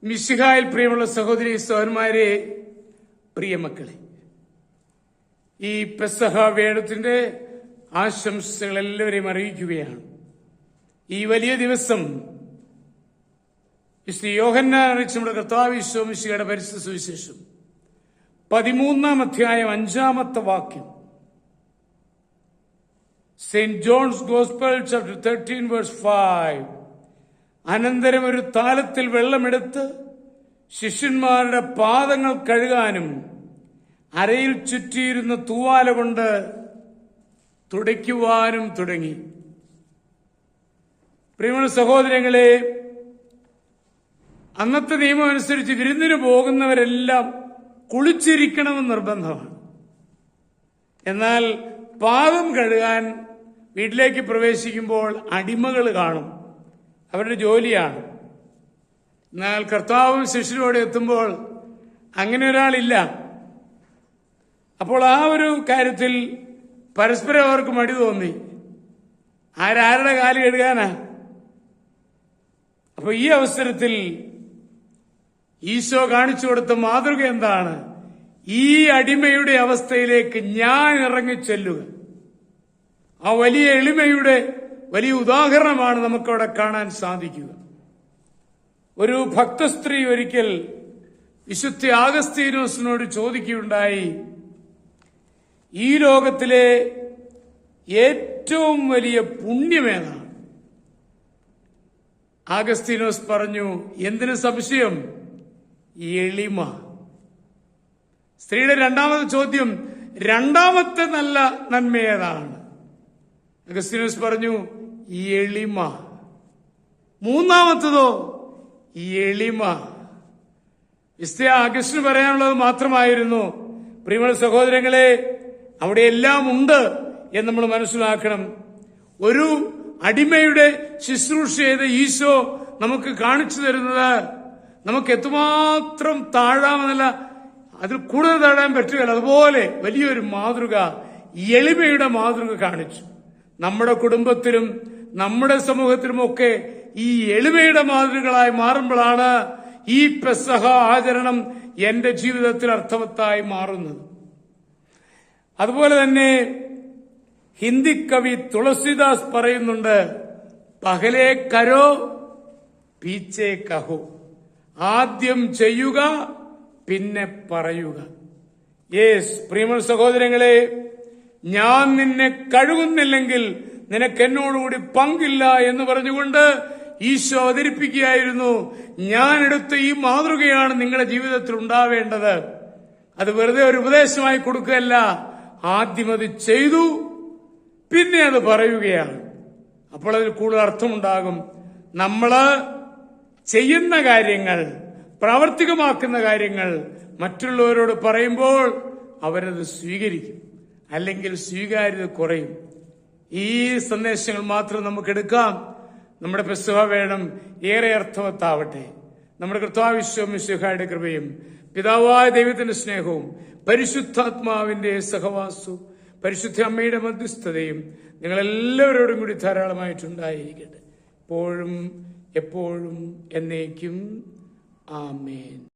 മിശിഹായിൽ പ്രിയമുള്ള സഹോദരി സഹോദരന്മാരെ, പ്രിയമക്കളെ, ഈ പെസഹ വേഴത്തിന്റെ ആശംസകൾ എല്ലാവരെയും അറിയിക്കുകയാണ്. ഈ വലിയ ദിവസം വിശുദ്ധ യോഹന്നാൻ അറിയിച്ച നമ്മുടെ കർത്താവ് ഈശോ മിശിഹായുടെ പരിശുദ്ധ സുവിശേഷം 13-ാം അധ്യായം 5-ാമത്തെ വാക്യം, saint John's gospel chapter 13 verse 5. അനന്തരം ഒരു താലത്തിൽ വെള്ളമെടുത്ത് ശിഷ്യന്മാരുടെ പാദങ്ങൾ കഴുകാനും അരയിൽ ചുറ്റിയിരുന്ന തൂവാല കൊണ്ട് തുടയ്ക്കുവാനും തുടങ്ങി. പ്രിയമുള്ള സഹോദരങ്ങളെ, അന്നത്തെ നിയമം അനുസരിച്ച് വിരുന്നിന് പോകുന്നവരെല്ലാം കുളിച്ചിരിക്കണമെന്ന് നിർബന്ധമാണ്. എന്നാൽ പാദം കഴുകാൻ വീട്ടിലേക്ക് പ്രവേശിക്കുമ്പോൾ അടിമകൾ കാണും, അവരുടെ ജോലിയാണ്. എന്നാൽ കർത്താവും ശിഷ്യരോട് എത്തുമ്പോൾ അങ്ങനെ ഒരാളില്ല. അപ്പോൾ ആ ഒരു കാര്യത്തിൽ പരസ്പരം അവർക്ക് മടി തോന്നി. ആരാരുടെ കാല് കഴുകാനാ? അപ്പൊ ഈ അവസരത്തിൽ ഈശോ കാണിച്ചു കൊടുത്ത മാതൃക എന്താണ്? ഈ അടിമയുടെ അവസ്ഥയിലേക്ക് ഞാൻ ഇറങ്ങിച്ചെല്ലുക. ആ വലിയ എളിമയുടെ വലിയ ഉദാഹരണമാണ് നമുക്കവിടെ കാണാൻ സാധിക്കുക. ഒരു ഭക്തസ്ത്രീ ഒരിക്കൽ വിശുദ്ധ ആഗസ്തീനോസിനോട് ചോദിക്കുകയുണ്ടായി, ഈ ലോകത്തിലെ ഏറ്റവും വലിയ പുണ്യമേതാണ്? ആഗസ്തീനോസ് പറഞ്ഞു, എന്തിനു സംശയം, എളിമ. സ്ത്രീയുടെ രണ്ടാമത്തെ ചോദ്യം, രണ്ടാമത്തെ നല്ല നന്മയേതാണ്? അഗസ്തീനോസ് പറഞ്ഞു, എളിമ. മൂന്നാമത്തതോ? എളിമ. വിശുദ്ധ അഗസ്റ്റിന് പറയാനുള്ളത് മാത്രമായിരുന്നു. പ്രിയമുള്ള സഹോദരങ്ങളെ, അവിടെ എല്ലാം ഉണ്ട് എന്ന് നമ്മൾ മനസ്സിലാക്കണം. ഒരു അടിമയുടെ ശുശ്രൂഷ ചെയ്ത ഈശോ നമുക്ക് കാണിച്ചു തരുന്നത് നമുക്ക് എത്രമാത്രം താഴാമെന്നല്ല, അതിൽ കൂടുതൽ താഴാൻ പറ്റുകയില്ല. അതുപോലെ വലിയൊരു മാതൃക, എളിമയുടെ മാതൃക കാണിച്ചു. നമ്മുടെ കുടുംബത്തിലും നമ്മുടെ സമൂഹത്തിലുമൊക്കെ ഈ എളിമയുടെ മാതൃകകളായി മാറുമ്പോഴാണ് ഈ പെസഹ ആചരണം എന്റെ ജീവിതത്തിൽ അർത്ഥവത്തായി മാറുന്നത്. അതുപോലെ തന്നെ ഹിന്ദി കവി തുളസിദാസ് പറയുന്നുണ്ട്, പഹലേ കരോ പീച്ചേ കഹോ, ആദ്യം ചെയ്യുക പിന്നെ പറയുക. യേസ്, പ്രിയമുള്ള സഹോദരങ്ങളെ, ഞാൻ നിന്നെ കഴുകുന്നില്ലെങ്കിൽ നിനക്ക് എന്നോടുകൂടി പങ്കില്ല എന്ന് പറഞ്ഞുകൊണ്ട് ഈശോ അവതരിപ്പിക്കുകയായിരുന്നു. ഞാൻ എടുത്ത ഈ മാതൃകയാണ് നിങ്ങളുടെ ജീവിതത്തിൽ ഉണ്ടാവേണ്ടത്. അത് വെറുതെ ഒരു ഉപദേശമായി കൊടുക്കുകയല്ല, ആദ്യം അത് ചെയ്തു പിന്നെ അത് പറയുകയാണ്. അപ്പോൾ അതിൽ കൂടുതൽ അർത്ഥമുണ്ടാകും. നമ്മള് ചെയ്യുന്ന കാര്യങ്ങൾ, പ്രാവർത്തികമാക്കുന്ന കാര്യങ്ങൾ മറ്റുള്ളവരോട് പറയുമ്പോൾ അവരത് സ്വീകരിക്കും, അല്ലെങ്കിൽ സ്വീകാര്യത കുറയും. ഈ സന്ദേശങ്ങൾ മാത്രം നമുക്ക് എടുക്കാം. നമ്മുടെ പെസഹ വേണം ഏറെ അർത്ഥവത്താവട്ടെ. നമ്മുടെ കർത്താവ് ഈശോ മിശിഹായുടെ കൃപയും പിതാവായ ദൈവത്തിന്റെ സ്നേഹവും പരിശുദ്ധാത്മാവിന്റെ സഹവാസവും പരിശുദ്ധ അമ്മയുടെ മധ്യസ്ഥതയും നിങ്ങളെല്ലാവരോടും കൂടി ധാരാളമായിട്ടുണ്ടായിരിക്കട്ടെ, എപ്പോഴും എപ്പോഴും എന്നേക്കും. ആമേൻ.